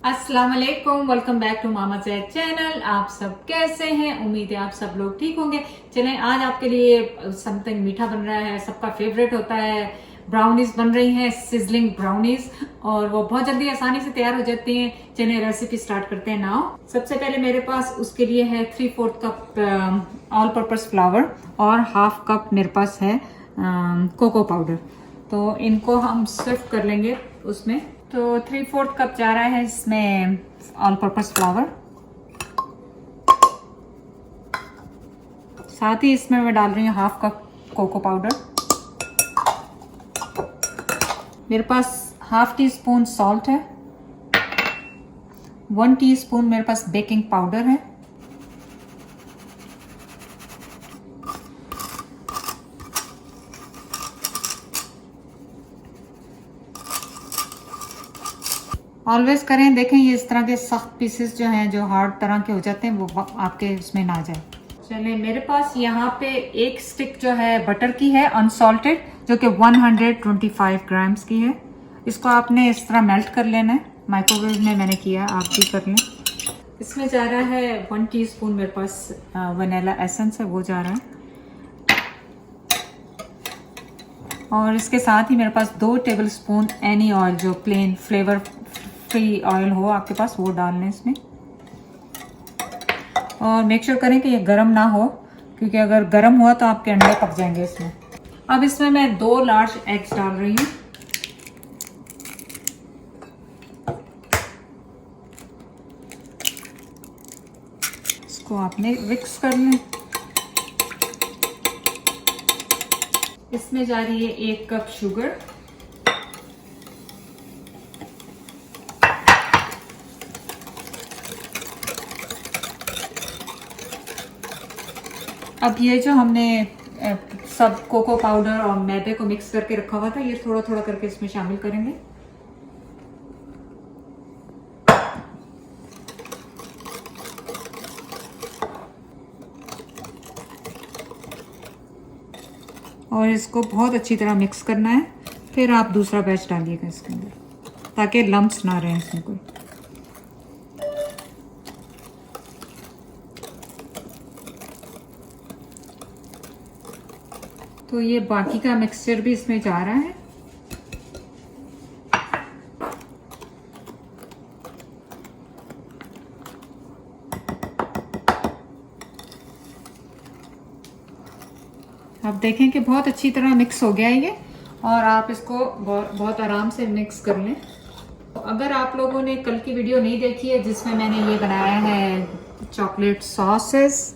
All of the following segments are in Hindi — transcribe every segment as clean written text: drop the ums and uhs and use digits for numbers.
अस्सलाम वालेकुम, welcome back to Mama Zaid channel. आप सब कैसे हैं? उम्मीद है आप सब लोग ठीक होंगे। चलें, आज आपके लिए समथिंग मीठा बन रहा है, सबका फेवरेट होता है। ब्राउनीज बन रही हैं, सिजलिंग ब्राउनीज, और वो बहुत जल्दी आसानी से तैयार हो जाती हैं। चलें रेसिपी स्टार्ट करते हैं नाउ। सबसे पहले मेरे पास उसके लिए है 3/4 कप ऑल पर्पस फ्लावर और हाफ कप मेरे पास है कोको पाउडर। तो इनको हम सिर्फ कर लेंगे उसमें। तो 3/4 कप जा रहा है इसमें ऑल पर्पस फ्लावर। साथ ही इसमें मैं डाल रही हूँ हाफ कप कोको पाउडर। मेरे पास हाफ टी स्पून सॉल्ट है, 1 टीस्पून मेरे पास बेकिंग पाउडर है, ऑलवेज करें, देखें ये इस तरह के सख्त पीसेस जो हैं, जो हार्ड तरह के हो जाते हैं, वो आपके उसमें ना जाए। चलिए, मेरे पास यहाँ पे एक स्टिक जो है बटर की है अनसॉल्टेड, जो कि 125 ग्राम्स की है। इसको आपने इस तरह मेल्ट कर लेना है। माइक्रोवेव में मैंने किया, आप भी कर लें। इसमें जा रहा है 1 टीस्पून मेरे पास वनीला एसेंस है, वो जा रहा है। और इसके साथ ही मेरे पास 2 टेबल स्पून एनी ऑयल, जो प्लेन फ्लेवर फ्री ऑयल हो आपके पास, वो डालना इसमें। और मेक श्योर करें कि ये गर्म ना हो, क्योंकि अगर गर्म हुआ तो आपके अंडे पक जाएंगे इसमें। अब इसमें मैं 2 लार्ज एग्स डाल रही हूँ। इसको आपने मिक्स कर लें। इसमें जा रही है 1 कप शुगर, अब ये जो हमने सब कोको पाउडर और मैदे को मिक्स करके रखा हुआ था, ये थोड़ा थोड़ा करके इसमें शामिल करेंगे। और इसको बहुत अच्छी तरह मिक्स करना है। फिर आप दूसरा बैच डालिएगा इसके अंदर, ताकि लम्प्स ना रहें इसमें कोई। तो ये बाकी का मिक्सचर भी इसमें जा रहा है। आप देखें कि बहुत अच्छी तरह मिक्स हो गया है ये, और आप इसको बहुत आराम से मिक्स कर लें। तो अगर आप लोगों ने कल की वीडियो नहीं देखी है, जिसमें मैंने ये बनाया है चॉकलेट सॉसेस,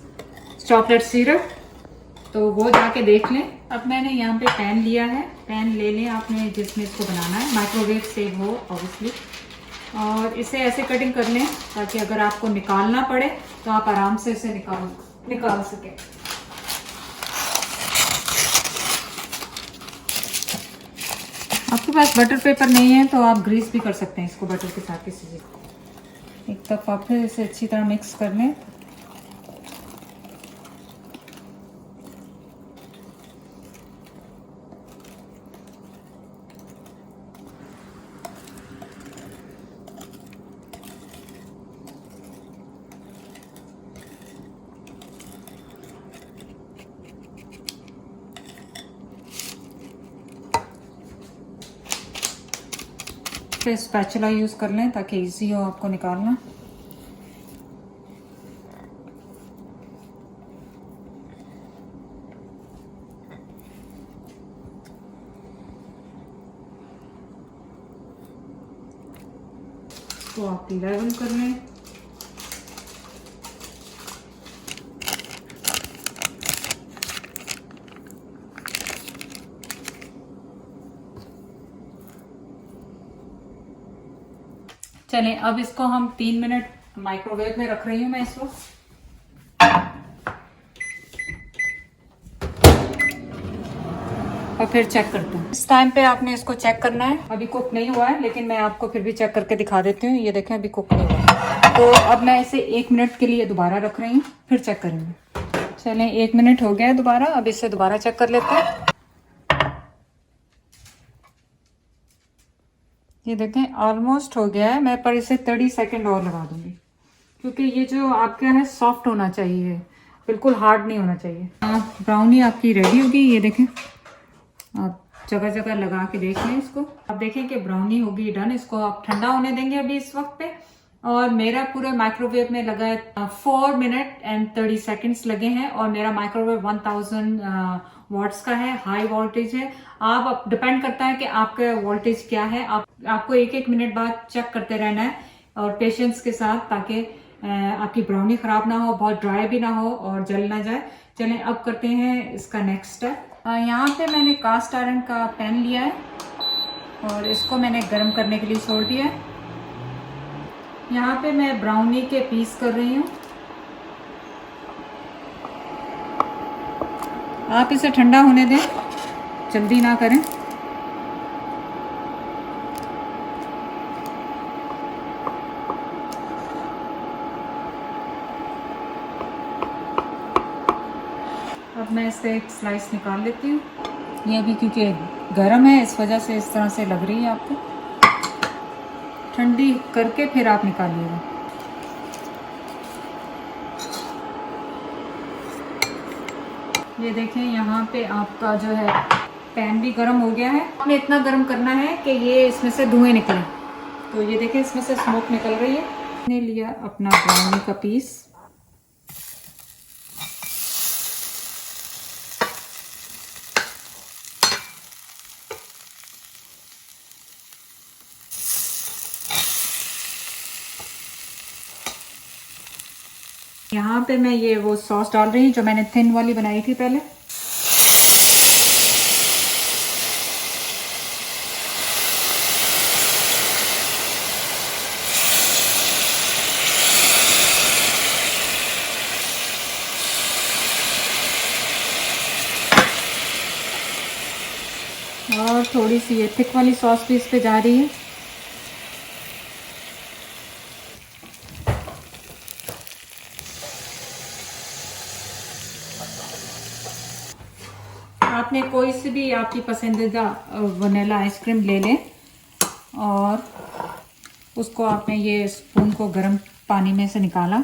चॉकलेट सिरप, तो वो जाके देख लें। अब मैंने यहाँ पे पैन लिया है, पैन ले लें आपने जिसमें इसको बनाना है, माइक्रोवेव सेव हो ऑब्वियसली। और इसे ऐसे कटिंग कर लें ताकि अगर आपको निकालना पड़े तो आप आराम से इसे निकाल सकें। आपके पास बटर पेपर नहीं है तो आप ग्रीस भी कर सकते हैं इसको बटर के साथ किसी चीज़। एक दफ़ा फिर इसे अच्छी तरह मिक्स कर लें। फिर स्पैचुला यूज़ कर लें ताकि इजी हो आपको निकालना। तो आप लेवल कर लें। चलें, अब इसको हम 3 मिनट माइक्रोवेव में रख रही हूँ मैं इसको। और फिर चेक करते हैं। इस टाइम पे आपने इसको चेक करना है। अभी कुक नहीं हुआ है, लेकिन मैं आपको फिर भी चेक करके दिखा देती हूँ। ये देखें, अभी कुक नहीं हुआ। तो अब मैं इसे 1 मिनट के लिए दोबारा रख रही हूँ, फिर चेक करेंगे। चलें, 1 मिनट हो गया है दोबारा। अब इसे दोबारा चेक कर लेते हैं। ये देखें ऑलमोस्ट हो गया है, मैं पर इसे 30 सेकेंड और लगा दूंगी, क्योंकि ये जो आपका है सॉफ्ट होना चाहिए, बिल्कुल हार्ड नहीं होना चाहिए। ब्राउनी आपकी रेडी होगी। ये देखें, आप जगह जगह लगा के देख लें इसको। आप देखें कि ब्राउनी होगी डन। इसको आप ठंडा होने देंगे अभी इस वक्त पे। और मेरा पूरे माइक्रोवेव में लगा है 4 मिनट एंड 30 सेकेंड्स लगे हैं। और मेरा माइक्रोवेव 1000 वॉट्स का है, हाई वोल्टेज है। आप डिपेंड करता है कि आपका वोल्टेज क्या है। आपको एक एक मिनट बाद चेक करते रहना है और पेशेंस के साथ, ताकि आपकी ब्राउनी खराब ना हो, बहुत ड्राई भी ना हो और जल ना जाए। चलें अब करते हैं इसका नेक्स्ट स्टेप। यहाँ पे मैंने कास्ट आयरन का पैन लिया है और इसको मैंने गर्म करने के लिए छोड़ दिया है। यहाँ पे मैं ब्राउनी के पीस कर रही हूँ। आप इसे ठंडा होने दें, जल्दी ना करें। अब मैं इससे एक स्लाइस निकाल लेती हूँ। ये अभी क्योंकि गर्म है इस वजह से इस तरह से लग रही है आपको। ठंडी करके फिर आप निकालिएगा। ये देखें, यहाँ पे आपका जो है पैन भी गर्म हो गया है। आपने इतना गर्म करना है कि ये इसमें से धुएं निकले। तो ये देखें, इसमें से स्मोक निकल रही है। मैंने लिया अपना ब्राउनी का पीस। यहाँ पे मैं ये वो सॉस डाल रही हूँ जो मैंने थिन वाली बनाई थी पहले। और थोड़ी सी ये थिक वाली सॉस भी इस पे जा रही है। आपने कोई सी भी आपकी पसंदीदा वनीला आइसक्रीम ले लें और उसको आपने ये स्पून को गर्म पानी में से निकाला।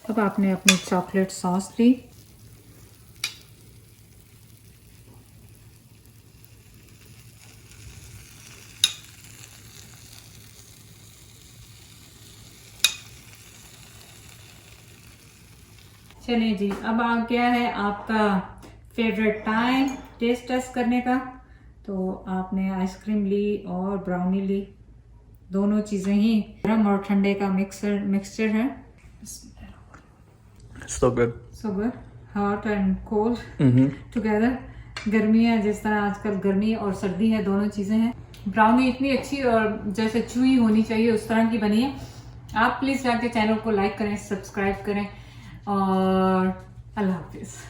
अब आपने अपनी चॉकलेट सॉस ली। चलिए जी, अब आ गया है आपका फेवरेट टाइम टेस्ट टेस्ट करने का। तो आपने आइसक्रीम ली और ब्राउनी ली, दोनों चीज़ें ही गर्म और ठंडे का मिक्सचर है। So good. So good, hot and cold together। गर्मी है, जिस तरह आजकल गर्मी और सर्दी है, दोनों चीज़ें हैं। ब्राउनी इतनी अच्छी और जैसे चुई होनी चाहिए उस तरह की बनी है। आप प्लीज़ जाके चैनल को लाइक करें, सब्सक्राइब करें और अल्लाह हाफिज़।